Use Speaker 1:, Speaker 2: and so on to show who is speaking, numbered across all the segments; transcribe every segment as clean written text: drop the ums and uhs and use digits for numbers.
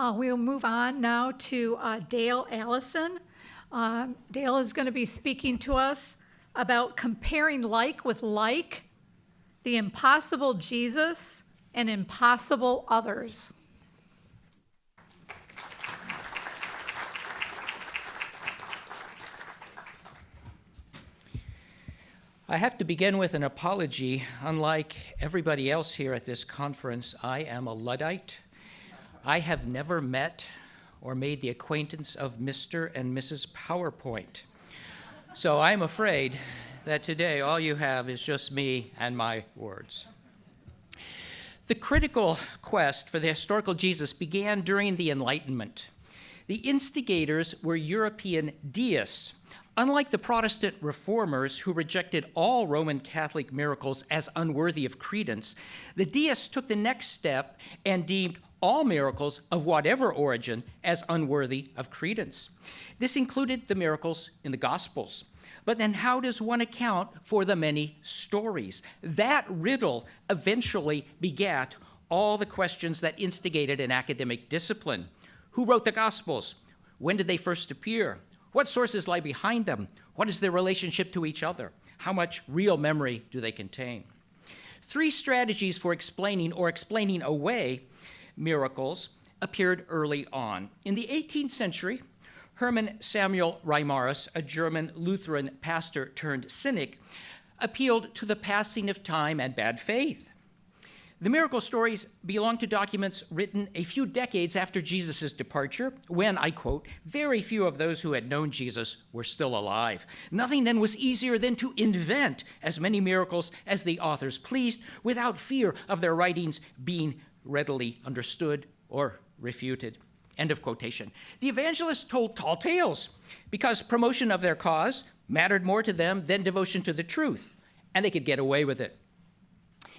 Speaker 1: We'll move on now to Dale Allison. Dale is going to be speaking to us about comparing like with like, the impossible Jesus and impossible others.
Speaker 2: I have to begin with an apology. Unlike everybody else here at this conference, I am a Luddite. I have never met or made the acquaintance of Mr. and Mrs. PowerPoint. So I'm afraid that today all you have is just me and my words. The critical quest for the historical Jesus began during the Enlightenment. The instigators were European deists. Unlike the Protestant reformers who rejected all Roman Catholic miracles as unworthy of credence, the deists took the next step and deemed all miracles of whatever origin as unworthy of credence. This included the miracles in the Gospels. But then how does one account for the many stories? That riddle eventually begat all the questions that instigated an academic discipline. Who wrote the Gospels? When did they first appear? What sources lie behind them? What is their relationship to each other? How much real memory do they contain? Three strategies for explaining or explaining away miracles appeared early on. In the 18th century, Hermann Samuel Reimarus, a German Lutheran pastor turned cynic, appealed to the passing of time and bad faith. The miracle stories belong to documents written a few decades after Jesus' departure, when, I quote, very few of those who had known Jesus were still alive. Nothing then was easier than to invent as many miracles as the authors pleased, without fear of their writings being readily understood or refuted. End of quotation. The evangelists told tall tales because promotion of their cause mattered more to them than devotion to the truth, and they could get away with it.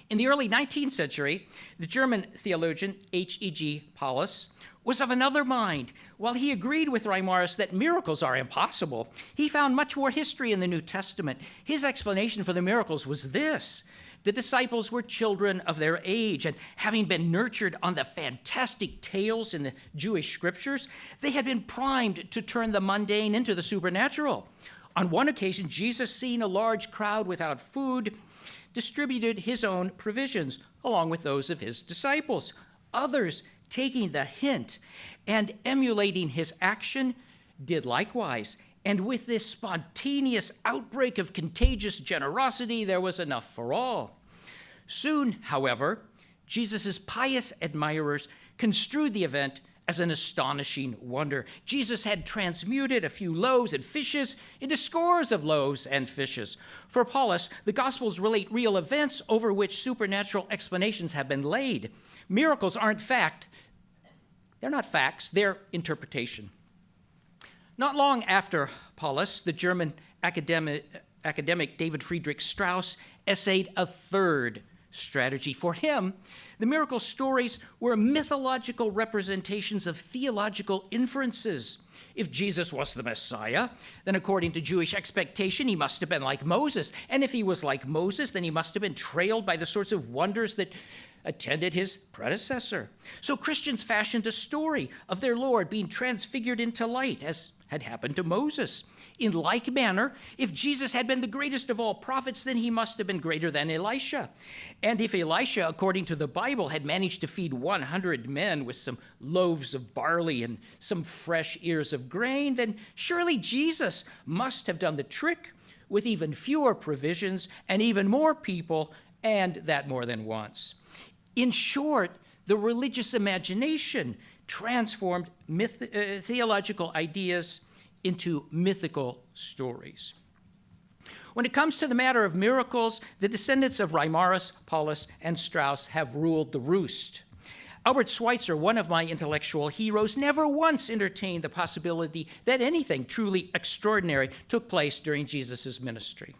Speaker 2: In the early 19th century, the German theologian H.E.G. Paulus was of another mind. While he agreed with Reimarus that miracles are impossible, he found much more history in the New Testament. His explanation for the miracles was this: the disciples were children of their age, and having been nurtured on the fantastic tales in the Jewish scriptures, they had been primed to turn the mundane into the supernatural. On one occasion, Jesus, seeing a large crowd without food, distributed his own provisions along with those of his disciples. Others, taking the hint and emulating his action, did likewise. And with this spontaneous outbreak of contagious generosity, there was enough for all. Soon, however, Jesus' pious admirers construed the event as an astonishing wonder. Jesus had transmuted a few loaves and fishes into scores of loaves and fishes. For Paulus, the Gospels relate real events over which supernatural explanations have been laid. Miracles aren't fact. They're not facts, they're interpretation. Not long after Paulus, the German academic David Friedrich Strauss essayed a third strategy. For him, the miracle stories were mythological representations of theological inferences. If Jesus was the Messiah, then according to Jewish expectation, he must have been like Moses. And if he was like Moses, then he must have been trailed by the sorts of wonders that attended his predecessor. So Christians fashioned a story of their Lord being transfigured into light, as had happened to Moses. In like manner, if Jesus had been the greatest of all prophets, then he must have been greater than Elisha. And if Elisha, according to the Bible, had managed to feed 100 men with some loaves of barley and some fresh ears of grain, then surely Jesus must have done the trick with even fewer provisions and even more people, and that more than once. In short, the religious imagination transformed theological ideas into mythical stories. When it comes to the matter of miracles, the descendants of Reimarus, Paulus, and Strauss have ruled the roost. Albert Schweitzer, one of my intellectual heroes, never once entertained the possibility that anything truly extraordinary took place during Jesus' ministry.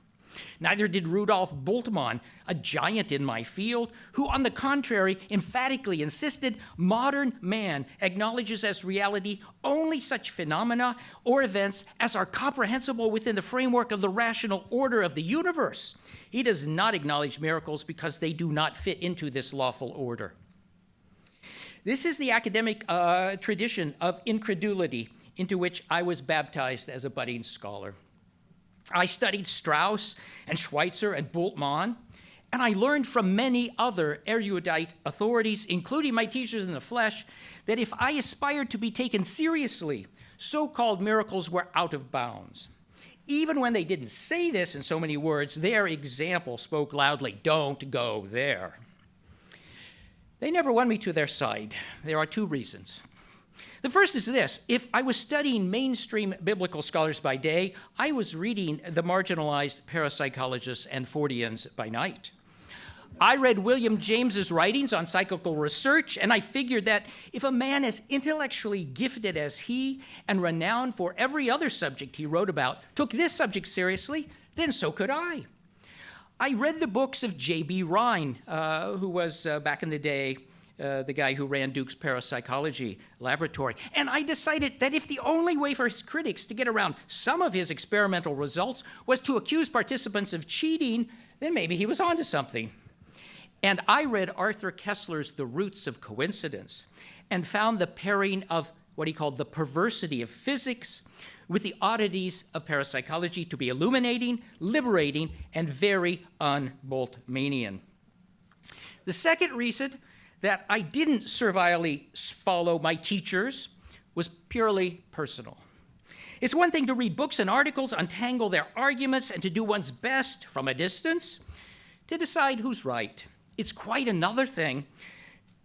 Speaker 2: Neither did Rudolf Bultmann, a giant in my field, who, on the contrary, emphatically insisted modern man acknowledges as reality only such phenomena or events as are comprehensible within the framework of the rational order of the universe. He does not acknowledge miracles because they do not fit into this lawful order. This is the academic tradition of incredulity into which I was baptized as a budding scholar. I studied Strauss and Schweitzer and Bultmann, and I learned from many other erudite authorities, including my teachers in the flesh, that if I aspired to be taken seriously, so-called miracles were out of bounds. Even when they didn't say this in so many words, their example spoke loudly, "Don't go there." They never won me to their side. There are two reasons. The first is this: if I was studying mainstream biblical scholars by day, I was reading the marginalized parapsychologists and Fordians by night. I read William James's writings on psychical research, and I figured that if a man as intellectually gifted as he and renowned for every other subject he wrote about took this subject seriously, then so could I. I read the books of J.B. Rhine, who was, back in the day, the guy who ran Duke's parapsychology laboratory. And I decided that if the only way for his critics to get around some of his experimental results was to accuse participants of cheating, then maybe he was onto something. And I read Arthur Koestler's The Roots of Coincidence and found the pairing of what he called the perversity of physics with the oddities of parapsychology to be illuminating, liberating, and very un-Boltzmannian. The second reason that I didn't servilely follow my teachers was purely personal. It's one thing to read books and articles, untangle their arguments, and to do one's best from a distance to decide who's right. It's quite another thing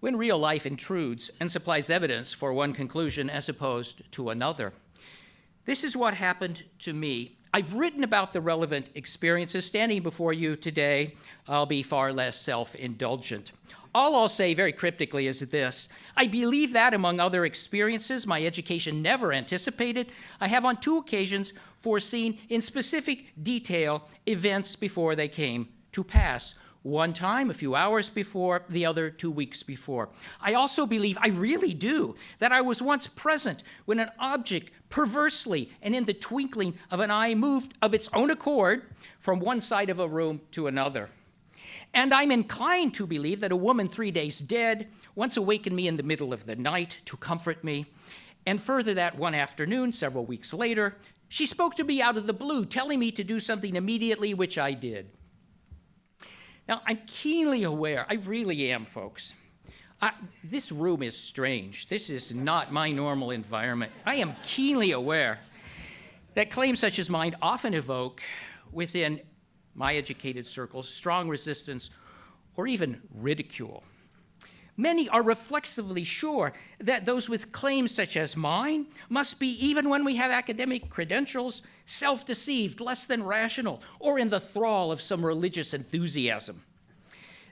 Speaker 2: when real life intrudes and supplies evidence for one conclusion as opposed to another. This is what happened to me. I've written about the relevant experiences. Standing before you today, I'll be far less self-indulgent. All I'll say very cryptically is this: I believe that, among other experiences my education never anticipated, I have on 2 occasions foreseen in specific detail events before they came to pass. One time, a few hours before, the other 2 weeks before. I also believe, I really do, that I was once present when an object perversely and in the twinkling of an eye moved of its own accord from one side of a room to another. And I'm inclined to believe that a woman 3 days dead once awakened me in the middle of the night to comfort me. And further, that one afternoon, several weeks later, she spoke to me out of the blue, telling me to do something immediately, which I did. Now, I'm keenly aware, I really am, folks. This room is strange. This is not my normal environment. I am keenly aware that claims such as mine often evoke, within my educated circles, strong resistance or even ridicule. Many are reflexively sure that those with claims such as mine must be, even when we have academic credentials, self-deceived, less than rational, or in the thrall of some religious enthusiasm.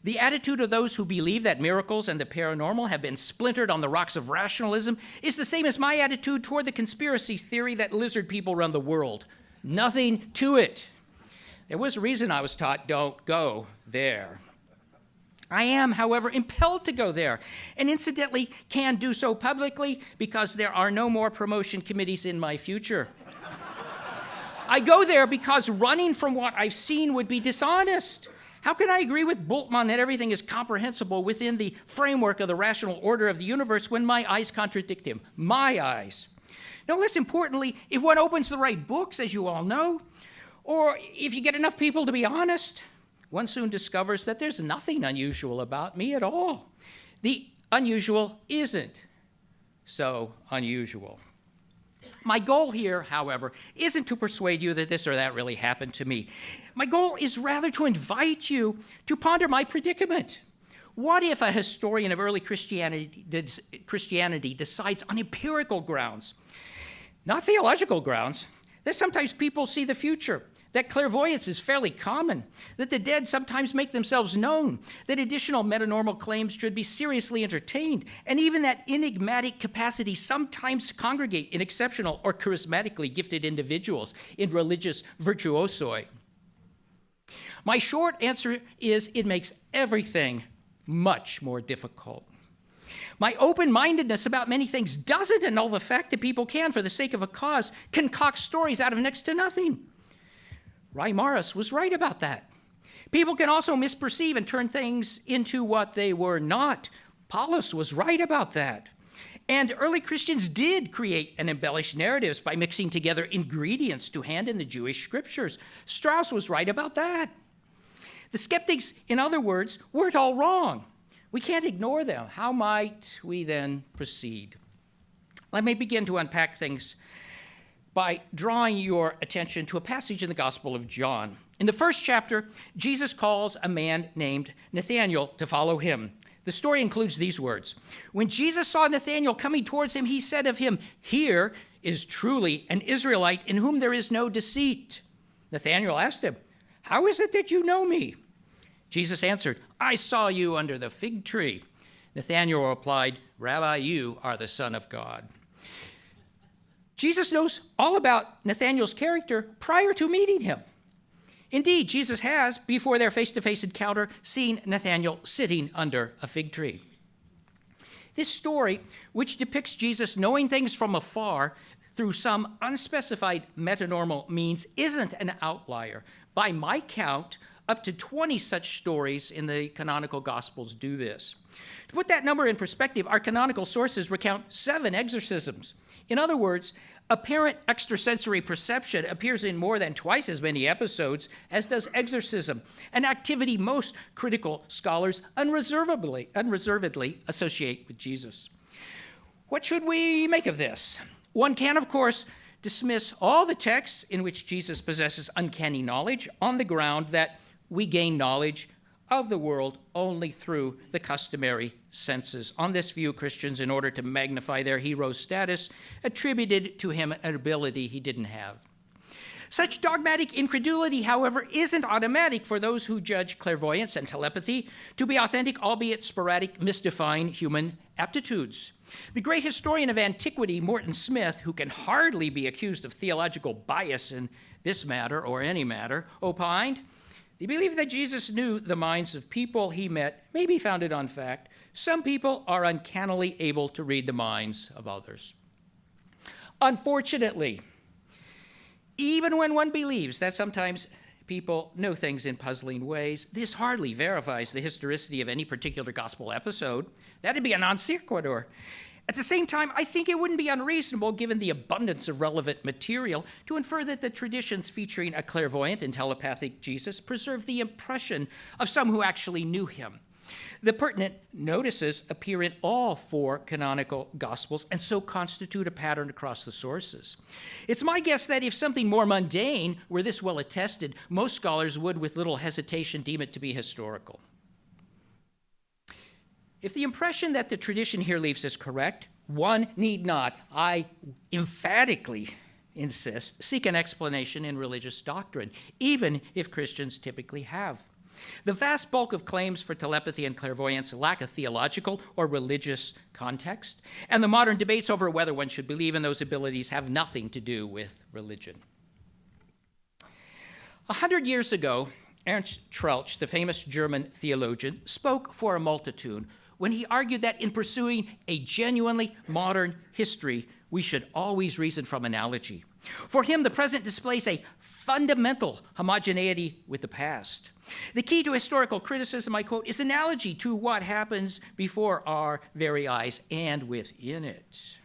Speaker 2: The attitude of those who believe that miracles and the paranormal have been splintered on the rocks of rationalism is the same as my attitude toward the conspiracy theory that lizard people run the world. Nothing to it. There was a reason I was taught, don't go there. I am, however, impelled to go there, and incidentally can do so publicly because there are no more promotion committees in my future. I go there because running from what I've seen would be dishonest. How can I agree with Bultmann that everything is comprehensible within the framework of the rational order of the universe when my eyes contradict him? My eyes. No less importantly, if one opens the right books, as you all know, or if you get enough people to be honest, one soon discovers that there's nothing unusual about me at all. The unusual isn't so unusual. My goal here, however, isn't to persuade you that this or that really happened to me. My goal is rather to invite you to ponder my predicament. What if a historian of early Christianity decides on empirical grounds, not theological grounds, that sometimes people see the future, that clairvoyance is fairly common, that the dead sometimes make themselves known, that additional metanormal claims should be seriously entertained, and even that enigmatic capacity sometimes congregate in exceptional or charismatically gifted individuals in religious virtuosoi? My short answer is it makes everything much more difficult. My open-mindedness about many things doesn't annul the fact that people can, for the sake of a cause, concoct stories out of next to nothing. Reimarus was right about that. People can also misperceive and turn things into what they were not. Paulus was right about that. And early Christians did create and embellish narratives by mixing together ingredients to hand in the Jewish scriptures. Strauss was right about that. The skeptics, in other words, weren't all wrong. We can't ignore them. How might we then proceed? Let me begin to unpack things by drawing your attention to a passage in the Gospel of John. In the first chapter, Jesus calls a man named Nathanael to follow him. The story includes these words. When Jesus saw Nathanael coming towards him, he said of him, "Here is truly an Israelite in whom there is no deceit." Nathanael asked him, "How is it that you know me?" Jesus answered, "I saw you under the fig tree." Nathanael replied, "Rabbi, you are the Son of God." Jesus knows all about Nathanael's character prior to meeting him. Indeed, Jesus has, before their face-to-face encounter, seen Nathanael sitting under a fig tree. This story, which depicts Jesus knowing things from afar through some unspecified metanormal means, isn't an outlier. By my count, up to 20 such stories in the canonical Gospels do this. To put that number in perspective, our canonical sources recount 7 exorcisms. In other words, apparent extrasensory perception appears in more than twice as many episodes as does exorcism, an activity most critical scholars unreservedly associate with Jesus. What should we make of this? One can, of course, dismiss all the texts in which Jesus possesses uncanny knowledge on the ground that we gain knowledge of the world only through the customary senses. On this view, Christians, in order to magnify their hero status, attributed to him an ability he didn't have. Such dogmatic incredulity, however, isn't automatic for those who judge clairvoyance and telepathy to be authentic, albeit sporadic, mystifying human aptitudes. The great historian of antiquity, Morton Smith, who can hardly be accused of theological bias in this matter or any matter, opined, "The belief that Jesus knew the minds of people he met may be founded on fact. Some people are uncannily able to read the minds of others." Unfortunately, even when one believes that sometimes people know things in puzzling ways, this hardly verifies the historicity of any particular gospel episode. That'd be a non sequitur. At the same time, I think it wouldn't be unreasonable, given the abundance of relevant material, to infer that the traditions featuring a clairvoyant and telepathic Jesus preserve the impression of some who actually knew him. The pertinent notices appear in all 4 canonical Gospels and so constitute a pattern across the sources. It's my guess that if something more mundane were this well attested, most scholars would, with little hesitation, deem it to be historical. If the impression that the tradition here leaves is correct, one need not, I emphatically insist, seek an explanation in religious doctrine, even if Christians typically have. The vast bulk of claims for telepathy and clairvoyance lack a theological or religious context, and the modern debates over whether one should believe in those abilities have nothing to do with religion. 100 years ago, Ernst Troeltsch, the famous German theologian, spoke for a multitude when he argued that in pursuing a genuinely modern history, we should always reason from analogy. For him, the present displays a fundamental homogeneity with the past. The key to historical criticism, I quote, is analogy to what happens before our very eyes and within it.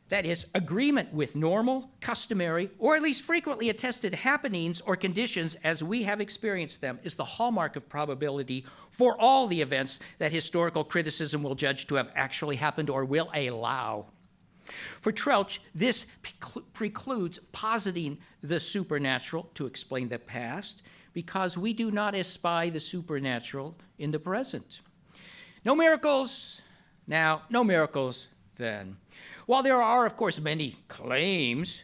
Speaker 2: That is, agreement with normal, customary, or at least frequently attested happenings or conditions as we have experienced them is the hallmark of probability for all the events that historical criticism will judge to have actually happened or will allow. For Troeltsch, this precludes positing the supernatural to explain the past because we do not espy the supernatural in the present. No miracles now, no miracles then. While there are, of course, many claims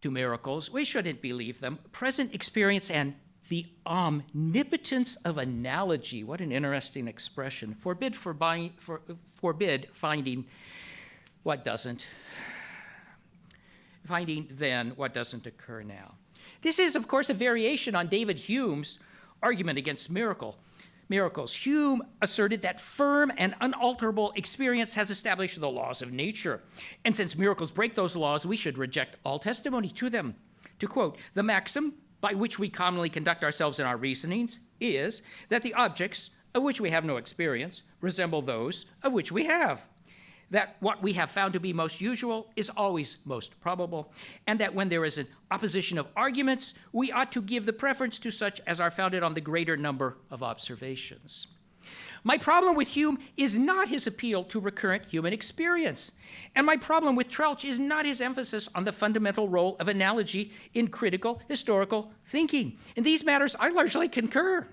Speaker 2: to miracles, we shouldn't believe them. Present experience and the omnipotence of analogy, what an interesting expression, forbid finding then what doesn't occur now. This is, of course, a variation on David Hume's argument against miracles. Hume asserted that firm and unalterable experience has established the laws of nature. And since miracles break those laws, we should reject all testimony to them. To quote, "The maxim by which we commonly conduct ourselves in our reasonings is that the objects of which we have no experience, resemble those of which we have. That what we have found to be most usual is always most probable, and that when there is an opposition of arguments, we ought to give the preference to such as are founded on the greater number of observations. My problem with Hume is not his appeal to recurrent human experience, and my problem with Trelch is not his emphasis on the fundamental role of analogy in critical historical thinking. In these matters, I largely concur.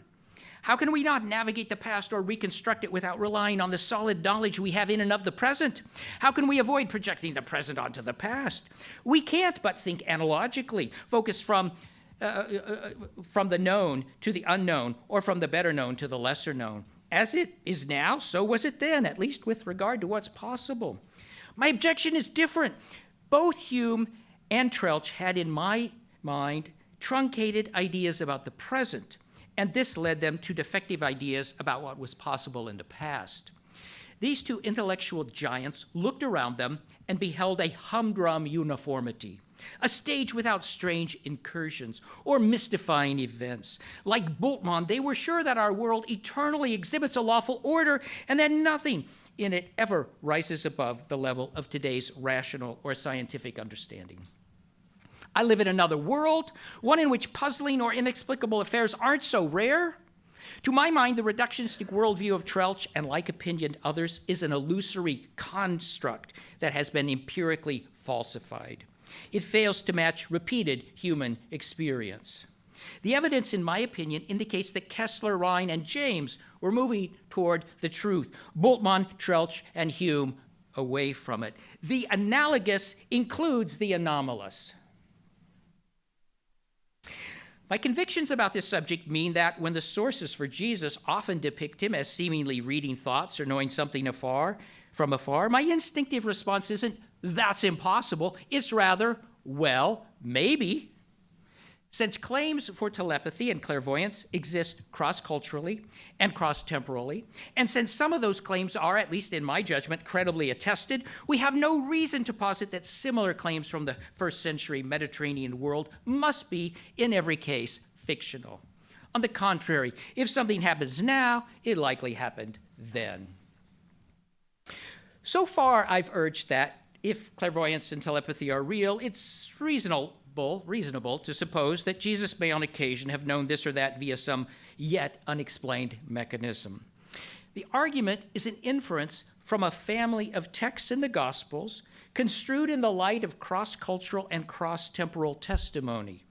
Speaker 2: How can we not navigate the past or reconstruct it without relying on the solid knowledge we have in and of the present? How can we avoid projecting the present onto the past? We can't but think analogically, focus from the known to the unknown, or from the better known to the lesser known. As it is now, so was it then, at least with regard to what's possible. My objection is different. Both Hume and Trelch had, in my mind, truncated ideas about the present, and this led them to defective ideas about what was possible in the past. These two intellectual giants looked around them and beheld a humdrum uniformity, a stage without strange incursions or mystifying events. Like Bultmann, they were sure that our world eternally exhibits a lawful order and that nothing in it ever rises above the level of today's rational or scientific understanding. I live in another world, one in which puzzling or inexplicable affairs aren't so rare. To my mind, the reductionistic worldview of Trelch and like-opinioned others is an illusory construct that has been empirically falsified. It fails to match repeated human experience. The evidence, in my opinion, indicates that Kessler, Rhine, and James were moving toward the truth. Bultmann, Trelch, and Hume away from it. The analogous includes the anomalous. My convictions about this subject mean that when the sources for Jesus often depict him as seemingly reading thoughts or knowing something from afar, my instinctive response isn't, that's impossible. It's rather, well, maybe. Since claims for telepathy and clairvoyance exist cross-culturally and cross-temporally, and since some of those claims are, at least in my judgment, credibly attested, we have no reason to posit that similar claims from the first century Mediterranean world must be, in every case, fictional. On the contrary, if something happens now, it likely happened then. So far, I've urged that if clairvoyance and telepathy are real, it's reasonable to suppose that Jesus may on occasion have known this or that via some yet unexplained mechanism. The argument is an inference from a family of texts in the Gospels construed in the light of cross-cultural and cross-temporal testimony.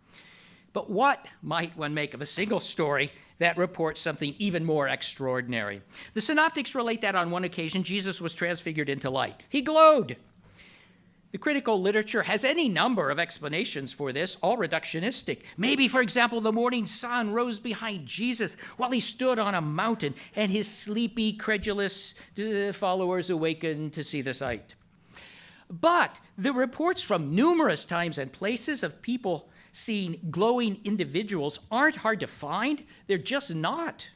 Speaker 2: But what might one make of a single story that reports something even more extraordinary? The synoptics relate that on one occasion Jesus was transfigured into light. He glowed. The critical literature has any number of explanations for this, all reductionistic. Maybe, for example, the morning sun rose behind Jesus while he stood on a mountain, and his sleepy, credulous followers awakened to see the sight. But the reports from numerous times and places of people seeing glowing individuals aren't hard to find. They're just not.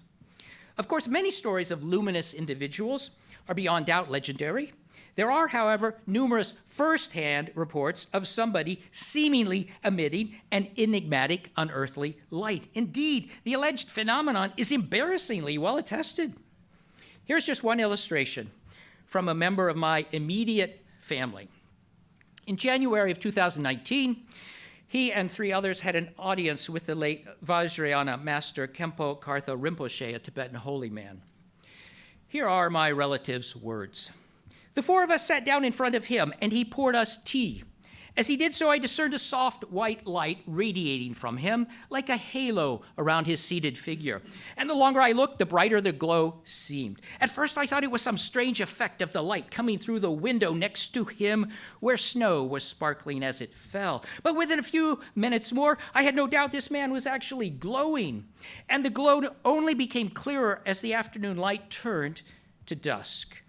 Speaker 2: Of course, many stories of luminous individuals are beyond doubt legendary. There are, however, numerous first-hand reports of somebody seemingly emitting an enigmatic, unearthly light. Indeed, the alleged phenomenon is embarrassingly well attested. Here's just one illustration from a member of my immediate family. In January of 2019, he and 3 others had an audience with the late Vajrayana master Khenpo Kartha Rinpoche, a Tibetan holy man. Here are my relative's words. The 4 of us sat down in front of him, and he poured us tea. As he did so, I discerned a soft white light radiating from him like a halo around his seated figure. And the longer I looked, the brighter the glow seemed. At first, I thought it was some strange effect of the light coming through the window next to him where snow was sparkling as it fell. But within a few minutes more, I had no doubt this man was actually glowing. And the glow only became clearer as the afternoon light turned to dusk.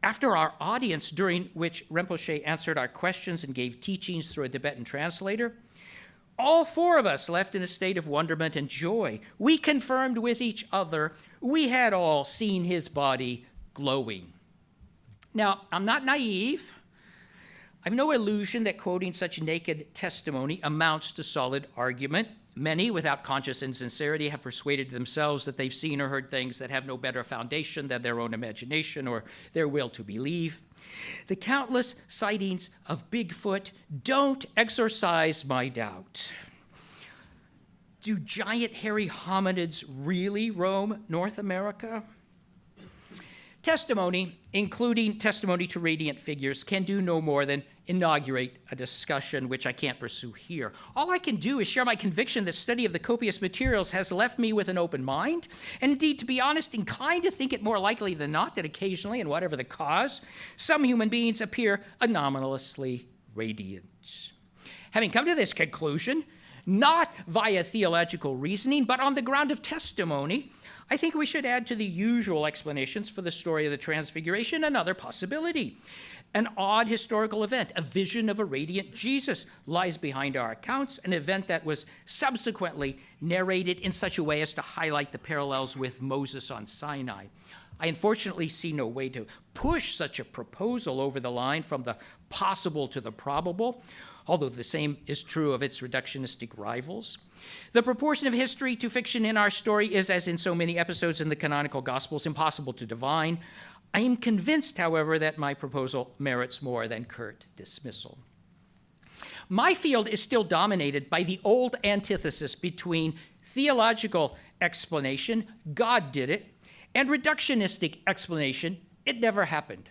Speaker 2: After our audience, during which Rinpoche answered our questions and gave teachings through a Tibetan translator, all 4 of us left in a state of wonderment and joy. We confirmed with each other we had all seen his body glowing. Now, I'm not naive. I've no illusion that quoting such naked testimony amounts to solid argument. Many, without conscious insincerity, have persuaded themselves that they've seen or heard things that have no better foundation than their own imagination or their will to believe. The countless sightings of Bigfoot don't exorcise my doubt. Do giant hairy hominids really roam North America? Testimony, including testimony to radiant figures, can do no more than inaugurate a discussion which I can't pursue here. All I can do is share my conviction that study of the copious materials has left me with an open mind, and indeed, to be honest, inclined to think it more likely than not that occasionally, and whatever the cause, some human beings appear anomalously radiant. Having come to this conclusion, not via theological reasoning, but on the ground of testimony, I think we should add to the usual explanations for the story of the Transfiguration another possibility. An odd historical event, a vision of a radiant Jesus, lies behind our accounts, an event that was subsequently narrated in such a way as to highlight the parallels with Moses on Sinai. I unfortunately see no way to push such a proposal over the line from the possible to the probable, although the same is true of its reductionistic rivals. The proportion of history to fiction in our story is, as in so many episodes in the canonical Gospels, impossible to divine. I am convinced, however, that my proposal merits more than curt dismissal. My field is still dominated by the old antithesis between theological explanation, God did it, and reductionistic explanation, it never happened.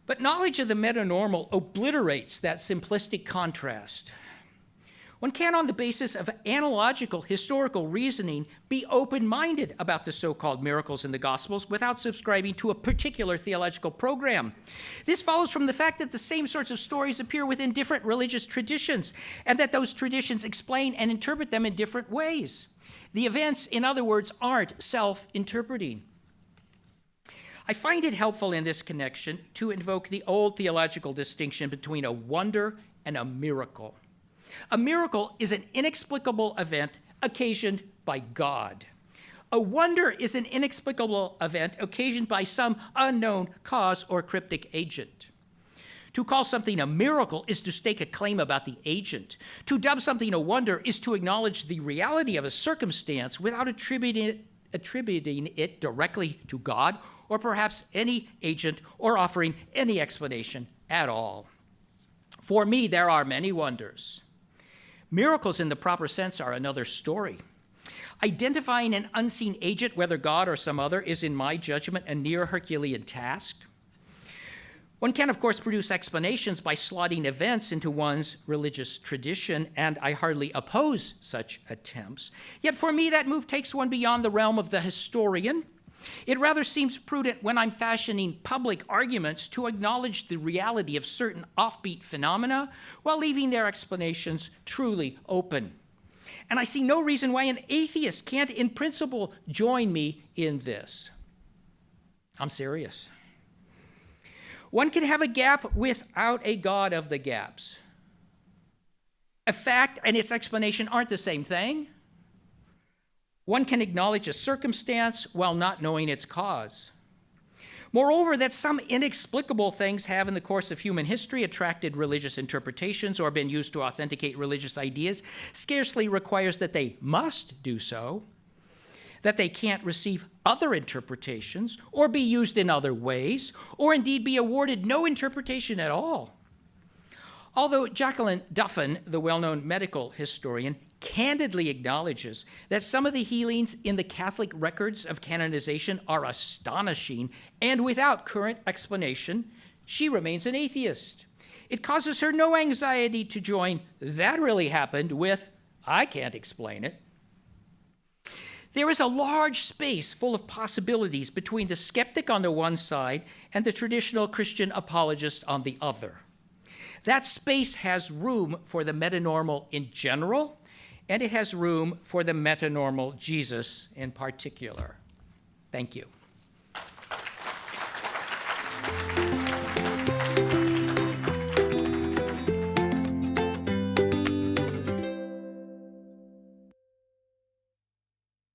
Speaker 2: But knowledge of the metanormal obliterates that simplistic contrast. One can, on the basis of analogical historical reasoning, be open-minded about the so-called miracles in the Gospels without subscribing to a particular theological program. This follows from the fact that the same sorts of stories appear within different religious traditions, and that those traditions explain and interpret them in different ways. The events, in other words, aren't self-interpreting. I find it helpful in this connection to invoke the old theological distinction between a wonder and a miracle. A miracle is an inexplicable event occasioned by God. A wonder is an inexplicable event occasioned by some unknown cause or cryptic agent. To call something a miracle is to stake a claim about the agent. To dub something a wonder is to acknowledge the reality of a circumstance without attributing it directly to God or perhaps any agent or offering any explanation at all. For me, there are many wonders. Miracles in the proper sense are another story. Identifying an unseen agent, whether God or some other, is in my judgment a near Herculean task. One can, of course, produce explanations by slotting events into one's religious tradition, and I hardly oppose such attempts. Yet for me, that move takes one beyond the realm of the historian. It rather seems prudent when I'm fashioning public arguments to acknowledge the reality of certain offbeat phenomena while leaving their explanations truly open. And I see no reason why an atheist can't, in principle, join me in this. I'm serious. One can have a gap without a God of the gaps. A fact and its explanation aren't the same thing. One can acknowledge a circumstance while not knowing its cause. Moreover, that some inexplicable things have in the course of human history attracted religious interpretations or been used to authenticate religious ideas scarcely requires that they must do so, that they can't receive other interpretations or be used in other ways, or indeed be awarded no interpretation at all. Although Jacqueline Duffin, the well-known medical historian, candidly acknowledges that some of the healings in the Catholic records of canonization are astonishing and without current explanation, she remains an atheist. It causes her no anxiety to join "that really happened" with "I can't explain it." There is a large space full of possibilities between the skeptic on the one side and the traditional Christian apologist on the other. That space has room for the metanormal in general, and it has room for the metanormal Jesus in particular. Thank you.